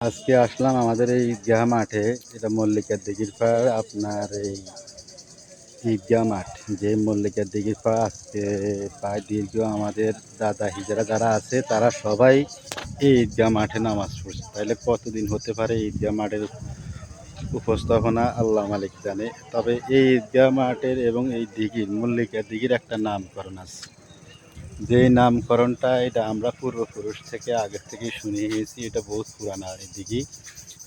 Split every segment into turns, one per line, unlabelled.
আজকে আসলাম আমাদের এই ঈদগাহ মাঠে। এটা মল্লিকার দিঘির পাড়। আপনার এই ঈদগাহ মাঠ, যে মল্লিকার দিঘির পাড় আজকে প্রায় দীর্ঘ আমাদের দাদা হিজড়া যারা আছে তারা সবাই এই ঈদগাহ মাঠে নামাজ পড়ছে। তাহলে কতদিন হতে পারে ঈদগাহ মাঠের উপস্থাপনা আল্লাহ মালিক জানে। তবে এই ঈদগাহ মাঠের এবং এই দিঘির মল্লিকার দিঘির একটা নামকরণ আছে। যে নামকরণটা এটা আমরা পূর্বপুরুষ থেকে আগের থেকে শুনে এসেছি। এটা বহুত পুরানা এই দিঘি,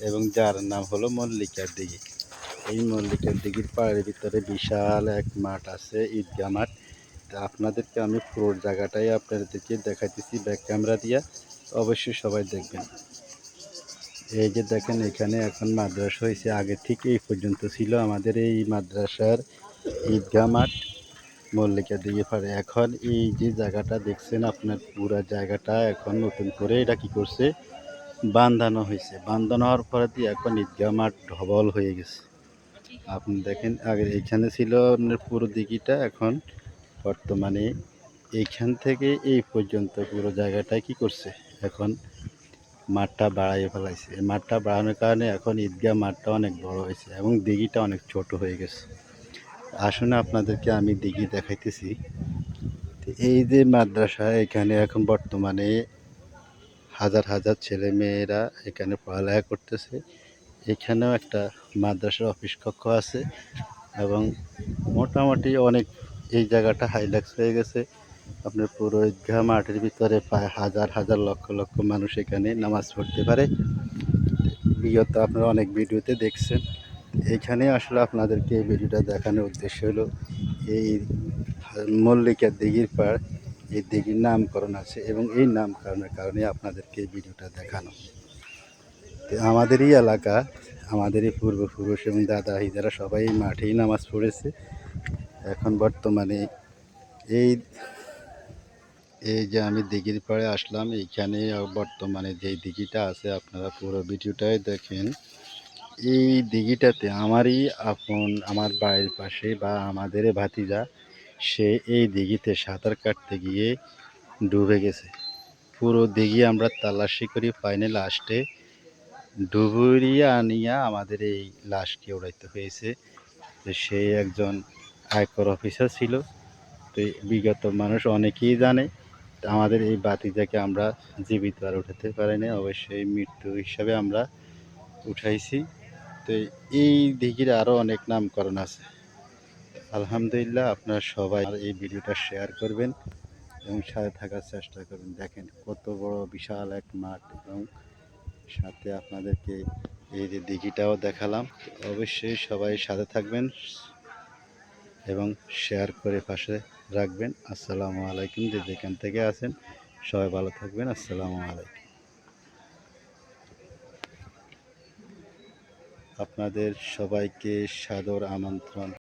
এবং যার নাম হলো মল্লিকার দিঘি। এই মল্লিকার দিঘির পাড়ের ভিতরে বিশাল এক মাঠ আছে, ঈদগাহ মাঠ। তা আপনাদেরকে আমি পুরো জায়গাটাই আপনাদেরকে দেখাইতেছি ব্যাক ক্যামেরা দিয়া। অবশ্যই সবাই দেখবেন। এই যে দেখেন, এখানে এখন মাদ্রাসা হয়েছে। আগে থেকে এই পর্যন্ত ছিল আমাদের এই মাদ্রাসার ঈদগাহ মাঠ মল্লিকার দিঘির পাড়ে। এখন এই যে জায়গাটা দেখছেন আপনার, পুরা জায়গাটা এখন নতুন করে এটা কি করছে, বান্ধানো হয়েছে। বান্ধানো হওয়ার পরে দিয়ে এখন ঈদগাহ মাঠ ঢবল হয়ে গেছে। আপনি দেখেন, আগে এইখানে ছিল আপনার পুরো দিঘিটা, এখন বর্তমানে এইখান থেকে এই পর্যন্ত পুরো জায়গাটায় কি করছে, এখন মাঠটা বাড়াইয়ে ফেলাইছে। এই মাঠটা বাড়ানোর কারণে এখন ঈদগাহ মাঠটা অনেক বড় হয়েছে এবং দিঘিটা অনেক ছোট হয়ে গেছে। আসুন আপনাদেরকে আমি দিঘি দেখাইতেছি। এই যে মাদ্রাসা, এখানে এখন বর্তমানে হাজার হাজার ছেলে মেয়েরা এখানে পড়ালেখা করতেছে। এখানেও একটা মাদ্রাসার অফিস কক্ষ আছে, এবং মোটামুটি অনেক এই জায়গাটা হাইলাক্স হয়ে গেছে। আপনার পুরো ঈদগাহ মাঠের ভিতরে প্রায় হাজার হাজার লক্ষ লক্ষ মানুষ এখানে নামাজ পড়তে পারে। বিগত আপনারা অনেক ভিডিওতে দেখছেন। এখানে আসলে আপনাদেরকে এই ভিডিওটা দেখানোর উদ্দেশ্য হলো, এই মল্লিকার দিঘির পাড়, এই দিঘির নামকরণ আছে, এবং এই নামকরণের কারণে আপনাদেরকে এই ভিডিওটা দেখানো। তো আমাদেরই এলাকা, আমাদেরই পূর্বপুরুষ এবং দাদা যারা সবাই এই মাঠেই নামাজ পড়েছে। এখন বর্তমানে এই এই যে আমি দিঘির পাড়ে আসলাম, এইখানে বর্তমানে যেই দিঘিটা আছে আপনারা পুরো ভিডিওটাই দেখেন। এই দিঘিটাতে আমারই আপন, আমার বাড়ির পাশে বা আমাদের ভাতিজা, সে এই দিঘিতে সাঁতার কাটতে গিয়ে ডুবে গেছে। পুরো দিঘি আমরা তালাশি করি, পাইনি। লাস্টে ডুবুরিয়া আনিয়া আমাদের এই লাশকে উড়াইতে হয়েছে। তো সে একজন আয়কর অফিসার ছিল। তো বিগত মানুষ অনেকেই জানে। তো আমাদের এই ভাতিজাকে আমরা জীবিত আর উঠাতে পারিনি, অবশ্যই মৃত্যু হিসাবে আমরা উঠাইছি। তো এই দিঘির আরও অনেক নামকরণ আছে। আলহামদুলিল্লাহ, আপনারা সবাই এই ভিডিওটা শেয়ার করবেন এবং সাথে থাকার চেষ্টা করবেন। দেখেন কত বড় বিশাল এক মাঠ, এবং সাথে আপনাদেরকে এই যে দিঘিটাও দেখালাম। অবশ্যই সবাই সাথে থাকবেন এবং শেয়ার করে পাশে রাখবেন। আসসালামু আলাইকুম। যে যেখান থেকে আছেন সবাই ভালো থাকবেন। আসসালামু আলাইকুম। আপনাদের সবাইকে সাদর আমন্ত্রণ।